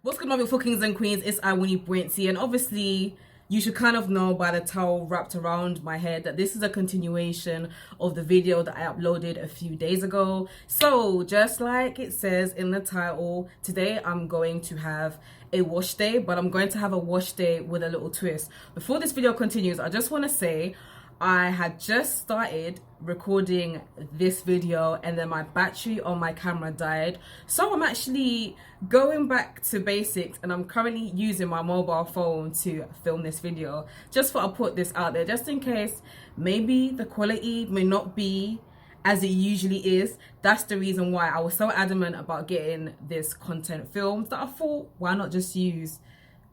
What's good, my beautiful kings and queens? It's Wini, and obviously you should kind of know by the towel wrapped around my head that this is a continuation of the video that I uploaded a few days ago. So just like it says in the title, today I'm going to have a wash day, but I'm going to have a wash day with a little twist. Before this video continues, I just want to say I had just started recording this video and then my battery on my camera died, so I'm actually going back to basics and I'm currently using my mobile phone to film this video. Just thought I'd put this out there just in case maybe the quality may not be as it usually is. That's the reason why I was so adamant about getting this content filmed, that I thought, why not just use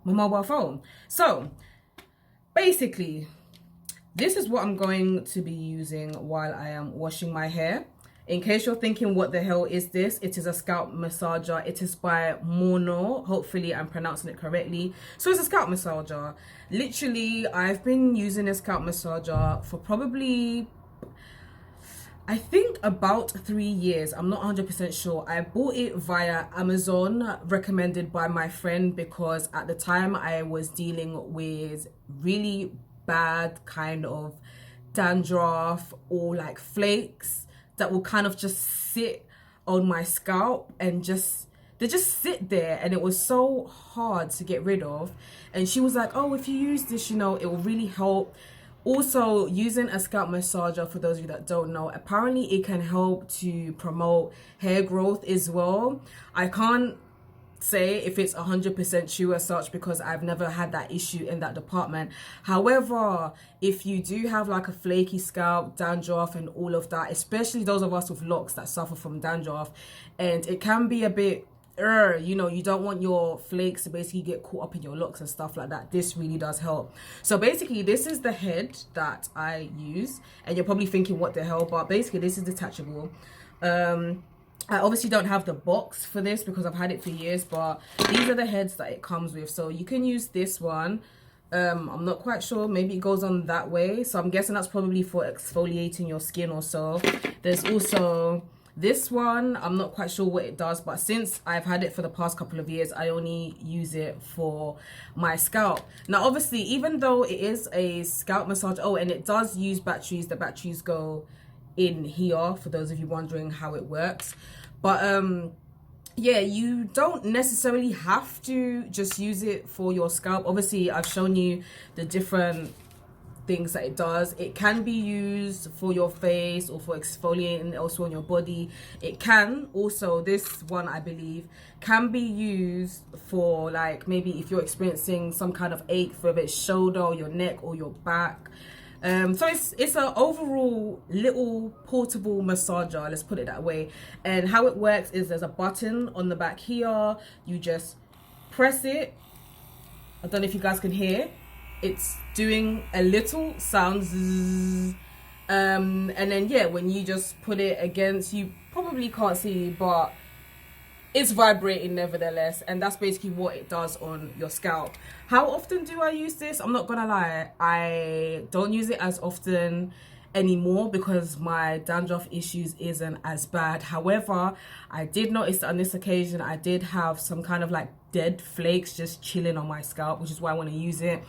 my mobile phone? So basically, this is what I'm going to be using while I am washing my hair. In case you're thinking, what the hell is this? It is a scalp massager. It is by Marnur. Hopefully I'm pronouncing it correctly. So it's a scalp massager. Literally, I've been using a scalp massager for probably, I think, about 3 years. I'm not 100% sure. I bought it via Amazon, recommended by my friend, because at the time I was dealing with really bad kind of dandruff or like flakes that will kind of just sit on my scalp and they just sit there, and it was so hard to get rid of. And she was like, oh, if you use this, you know, it will really help. Also, using a scalp massager, for those of you that don't know, apparently it can help to promote hair growth as well. I can't say if it's 100% true as such because I've never had that issue in that department. However, if you do have like a flaky scalp, dandruff and all of that, especially those of us with locks that suffer from dandruff, and it can be a bit you know, you don't want your flakes to basically get caught up in your locks and stuff like that. This really does help. So basically, this is the head that I use, and you're probably thinking, what the hell? But basically, this is detachable. I obviously don't have the box for this because I've had it for years, but these are the heads that it comes with. So you can use this one. I'm not quite sure, maybe it goes on that way, so I'm guessing that's probably for exfoliating your skin or so. There's also this one. I'm not quite sure what it does, but since I've had it for the past couple of years, I only use it for my scalp. Now obviously, even though it is a scalp massage, oh, and it does use batteries, the batteries go in here for those of you wondering how it works. But yeah, you don't necessarily have to just use it for your scalp. Obviously, I've shown you the different things that it does. It can be used for your face or for exfoliating also on your body. It can also, this one I believe, can be used for like maybe if you're experiencing some kind of ache, whether it's shoulder or your neck or your back. So it's an overall little portable massager, let's put it that way. And how it works is there's a button on the back here. You just press it. I don't know if you guys can hear. It's doing a little sound, zzz. And then yeah, when you just put it against, you probably can't see, but it's vibrating nevertheless, and that's basically what it does on your scalp. How often do I use this? I'm not gonna lie, I don't use it as often anymore because my dandruff issues isn't as bad. However, I did notice that on this occasion I did have some kind of like dead flakes just chilling on my scalp, which is why I want to use it.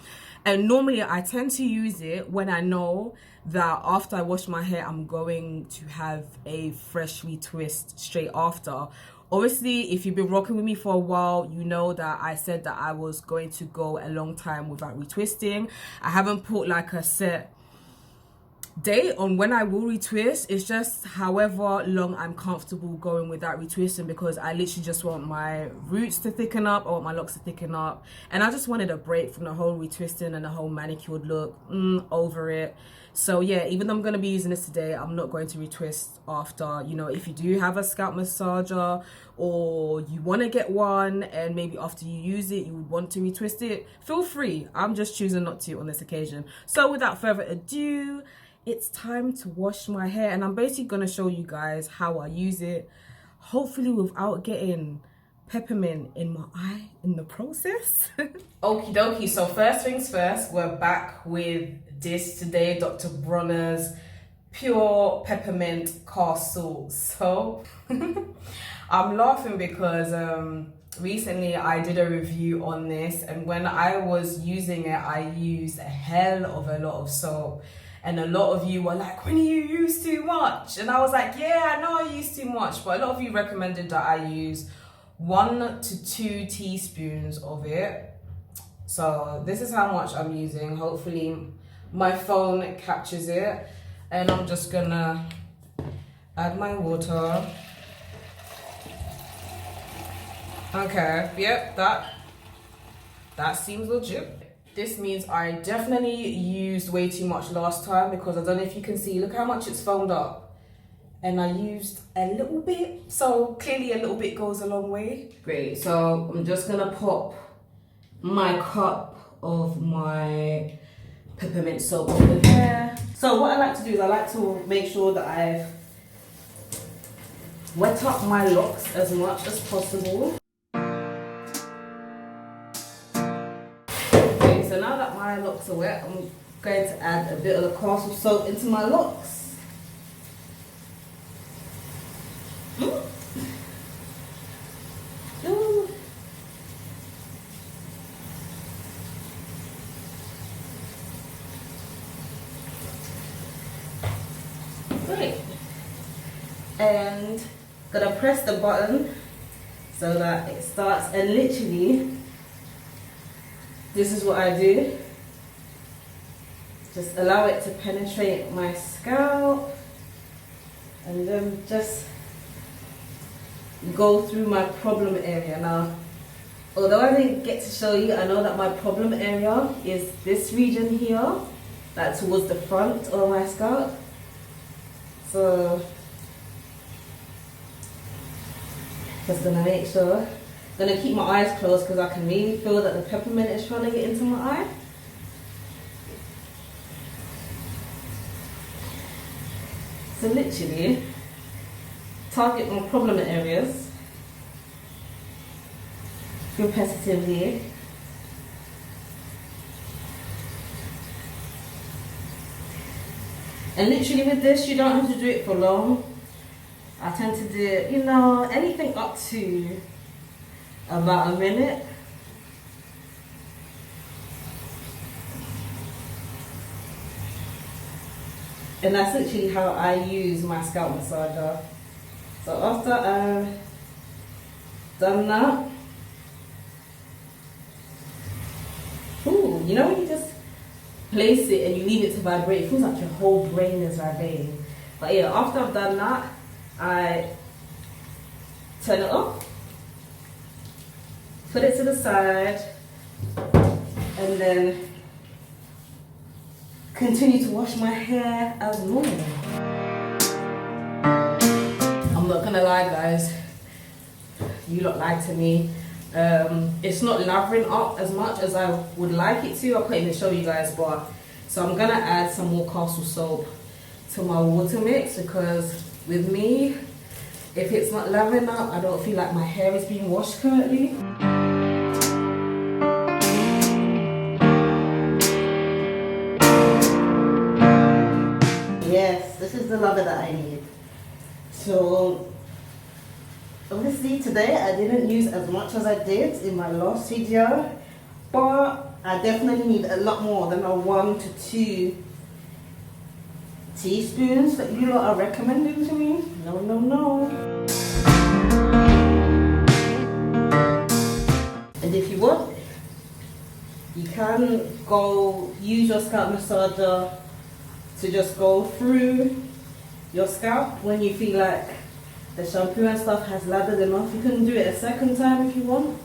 And normally I tend to use it when I know that after I wash my hair I'm going to have a fresh retwist straight after. Obviously, if you've been rocking with me for a while, you know that I said that I was going to go a long time without retwisting. I haven't put like a set date on when I will retwist. It's just however long I'm comfortable going without retwisting, because I literally just want my roots to thicken up, I want my locks to thicken up, and I just wanted a break from the whole retwisting and the whole manicured look. Over it. So yeah, even though I'm going to be using this today, I'm not going to retwist after. You know, if you do have a scalp massager or you want to get one and maybe after you use it you would want to retwist it, feel free. I'm just choosing not to on this occasion. So without further ado, it's time to wash my hair, and I'm basically going to show you guys how I use it, hopefully without getting peppermint in my eye in the process. Okie dokie, so first things first, we're back with this today, Dr. Bronner's Pure Peppermint Castle soap. I'm laughing because recently I did a review on this, and when I was using it, I used a hell of a lot of soap. And a lot of you were like, when you use too much. And I was like, yeah, I know I use too much. But a lot of you recommended that I use 1 to 2 teaspoons of it. So this is how much I'm using. Hopefully my phone captures it. And I'm just gonna add my water. Okay, yep, that seems legit. This means I definitely used way too much last time, because I don't know if you can see, look how much it's foamed up. And I used a little bit, so clearly a little bit goes a long way. Great, so I'm just gonna pop my cup of my peppermint soap over here. So what I like to do is I like to make sure that I've wet up my locks as much as possible. So now that my locks are wet, I'm going to add a bit of the castle soap into my locks. Great. And gonna press the button so that it starts, and literally this is what I do. Just allow it to penetrate my scalp, and then just go through my problem area. Now, although I didn't get to show you, I know that my problem area is this region here, like towards the front of my scalp. So just gonna make sure. Gonna keep my eyes closed because I can really feel that the peppermint is trying to get into my eye. So literally, target my problem areas repetitively. And literally with this, you don't have to do it for long. I tend to do it, you know, anything up to about a minute. And that's literally how I use my scalp massager. So after I've done that, ooh, you know when you just place it and you leave it to vibrate, it feels like your whole brain is vibrating. But yeah, after I've done that, I turn it off, put it to the side, and then continue to wash my hair as normal. I'm not gonna lie, guys, you lot lied to me. It's not lathering up as much as I would like it to. I couldn't even show you guys, but so I'm gonna add some more castle soap to my water mix, because with me, if it's not lathering up, I don't feel like my hair is being washed correctly. Yes, this is the lather that I need. So obviously today I didn't use as much as I did in my last video, but I definitely need a lot more than a 1 to 2 teaspoons that you lot are recommending to me. No, no, no. And if you want, you can go use your scalp massager to just go through your scalp when you feel like the shampoo and stuff has lathered enough. You can do it a second time if you want.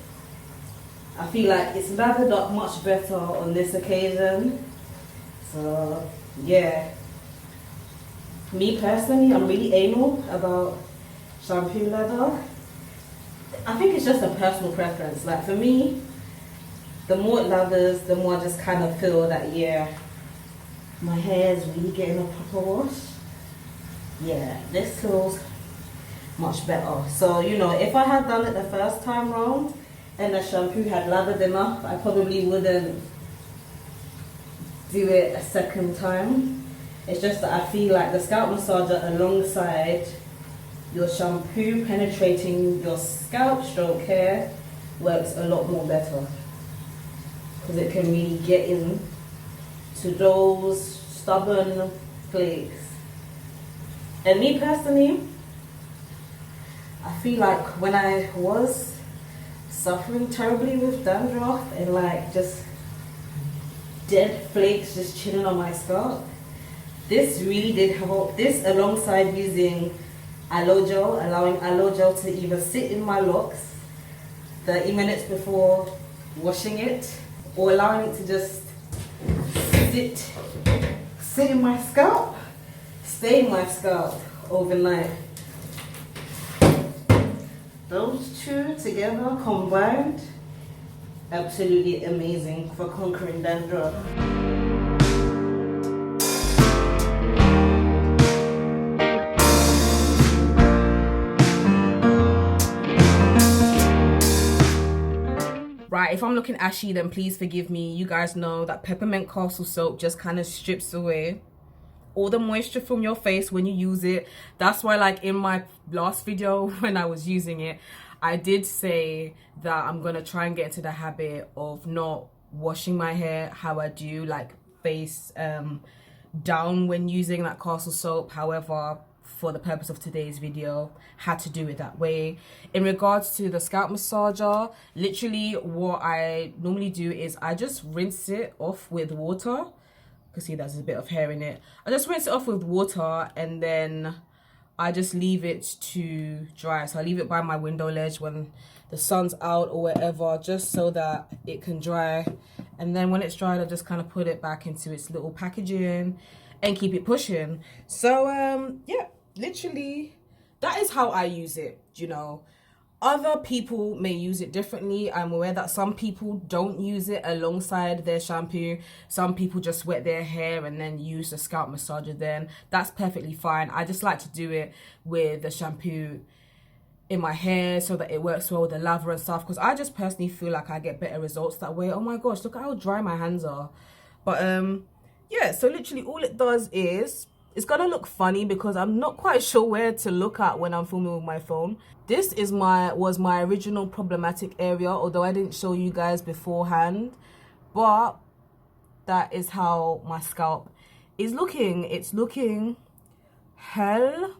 I feel like it's lathered up much better on this occasion. So yeah, me personally, I'm really anal about shampoo lather. I think it's just a personal preference. Like for me, the more it lathers, the more I just kind of feel that, yeah, my hair is really getting a proper wash. Yeah, this feels much better. So, you know, if I had done it the first time round and the shampoo had lathered enough, I probably wouldn't do it a second time. It's just that I feel like the scalp massager alongside your shampoo penetrating your scalp stroke hair works a lot more better, because it can really get in to those stubborn flakes. And me personally, I feel like when I was suffering terribly with dandruff and like just dead flakes just chilling on my scalp, this really did help. This, alongside using aloe gel, allowing aloe gel to either sit in my locks 30 minutes before washing it, or allowing it to just sit in my scalp, stay in my scalp overnight. Those two together combined, absolutely amazing for conquering dandruff. Right, if I'm looking ashy, then please forgive me. You guys know that peppermint castle soap just kind of strips away all the moisture from your face when you use it. That's why, like in my last video when I was using it, I did say that I'm gonna try and get into the habit of not washing my hair how I do, like face down when using that castle soap. However, for the purpose of today's video, had to do it that way. In regards to the scalp massager, literally what I normally do is I just rinse it off with water. You can see there's a bit of hair in it. I just rinse it off with water, and then I just leave it to dry. So I leave it by my window ledge when the sun's out or whatever, just so that it can dry. And then when it's dried, I just kind of put it back into its little packaging and keep it pushing. So yeah, literally that is how I use it. You know, other people may use it differently. I'm aware that some people don't use it alongside their shampoo. Some people just wet their hair and then use the scalp massager then. That's perfectly fine. I just like to do it with the shampoo in my hair so that it works well with the lather and stuff, because I just personally feel like I get better results that way. Oh my gosh, look at how dry my hands are. But yeah, so literally all it does is, it's gonna look funny because I'm not quite sure where to look at when I'm filming with my phone. This is was my original problematic area, although I didn't show you guys beforehand. But that is how my scalp is looking. It's looking hell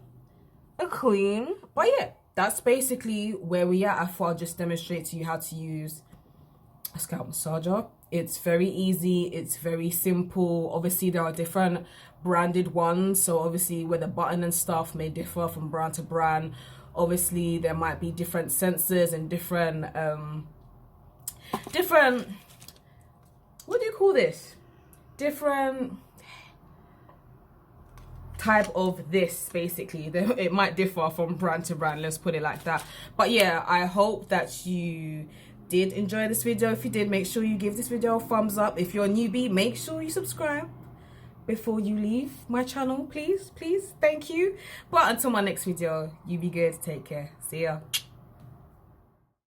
clean. But yeah, that's basically where we are. I thought I'd just demonstrate to you how to use a scalp massager. It's very easy, it's very simple. Obviously there are different branded ones, so obviously where the button and stuff may differ from brand to brand. Obviously there might be different sensors and different what do you call this, different type of this. Basically it might differ from brand to brand, let's put it like that. But yeah, I hope that you did enjoy this video. If you did, make sure you give this video a thumbs up. If you're a newbie, make sure you subscribe before you leave my channel, please, thank you. But until my next video, you be good, take care, see ya.